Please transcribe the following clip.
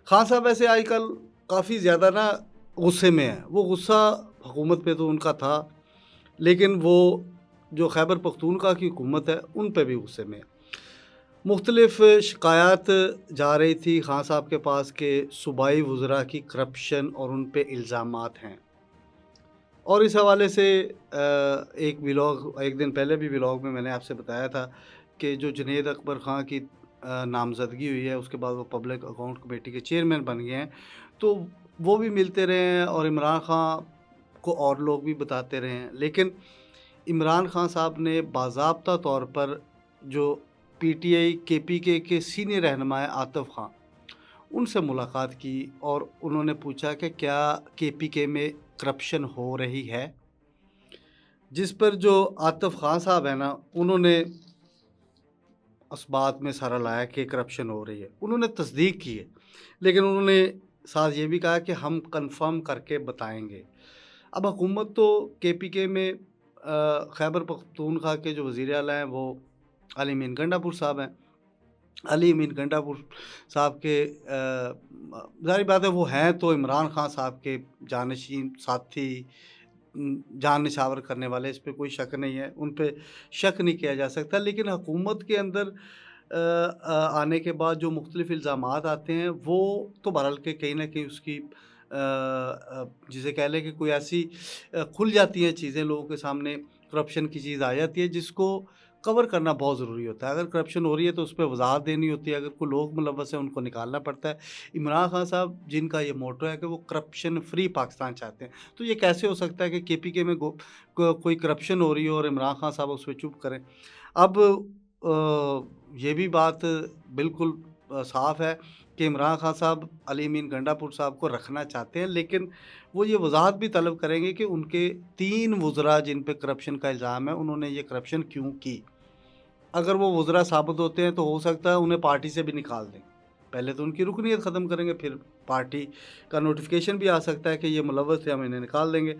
خان صاحب ویسے آج کل کافی زیادہ نا غصے میں ہیں، وہ غصہ حکومت پہ تو ان کا تھا، لیکن وہ جو خیبر پختونخوا کی حکومت ہے ان پہ بھی غصے میں ہے۔ مختلف شکایات جا رہی تھی خان صاحب کے پاس کہ صوبائی وزراء کی کرپشن اور ان پہ الزامات ہیں، اور اس حوالے سے ایک ولاگ ایک دن پہلے بھی ولاگ میں نے آپ سے بتایا تھا کہ جو جنید اکبر خان کی نامزدگی ہوئی ہے، اس کے بعد وہ پبلک اکاؤنٹ کمیٹی کے چیئرمین بن گئے ہیں، تو وہ بھی ملتے رہے ہیں اور عمران خان کو اور لوگ بھی بتاتے رہے ہیں، لیکن عمران خان صاحب نے باضابطہ طور پر جو پی ٹی آئی کے پی کے سینئر رہنما عاطف خان ان سے ملاقات کی اور انہوں نے پوچھا کہ کیا کے پی کے میں کرپشن ہو رہی ہے، جس پر جو عاطف خان صاحب ہیں نا انہوں نے اسبات میں سارا لایا کہ کرپشن ہو رہی ہے، انہوں نے تصدیق کی ہے، لیکن انہوں نے ساتھ یہ بھی کہا کہ ہم کنفرم کر کے بتائیں گے۔ اب حکومت تو کے پی کے میں خیبر پختونخوا کے جو وزیر اعلیٰ ہیں وہ علی امین گنڈا پور صاحب ہیں۔ علی امین گنڈا پور صاحب کے ظاہر بات ہے وہ ہیں تو عمران خان صاحب کے جانشین ساتھی، جان نشاور کرنے والے، اس پہ کوئی شک نہیں ہے، ان پہ شک نہیں کیا جا سکتا، لیکن حکومت کے اندر آنے کے بعد جو مختلف الزامات آتے ہیں وہ تو بہرحال کہ کہیں نہ کہیں اس کی جسے کہہ لیں کہ کوئی ایسی کھل جاتی ہیں چیزیں لوگوں کے سامنے، کرپشن کی چیز آ جاتی ہے جس کو کور کرنا بہت ضروری ہوتا ہے۔ اگر کرپشن ہو رہی ہے تو اس پہ وضاحت دینی ہوتی ہے، اگر کوئی لوگ ملوث ہیں ان کو نکالنا پڑتا ہے۔ عمران خان صاحب جن کا یہ موٹو ہے کہ وہ کرپشن فری پاکستان چاہتے ہیں، تو یہ کیسے ہو سکتا ہے کہ کے پی کے میں کوئی کرپشن ہو رہی ہے اور عمران خان صاحب اس پہ چپ کریں؟ اب یہ بھی بات بالکل صاف ہے کہ عمران خان صاحب علی امین گنڈا پور صاحب کو رکھنا چاہتے ہیں، لیکن وہ یہ وضاحت بھی طلب کریں گے کہ ان کے 3 وزراء جن پہ کرپشن کا الزام ہے انہوں نے یہ کرپشن کیوں کی۔ اگر وہ وزراء ثابت ہوتے ہیں تو ہو سکتا ہے انہیں پارٹی سے بھی نکال دیں، پہلے تو ان کی رکنیت ختم کریں گے، پھر پارٹی کا نوٹیفیکیشن بھی آ سکتا ہے کہ یہ ملوث ہے، ہم انہیں نکال دیں گے۔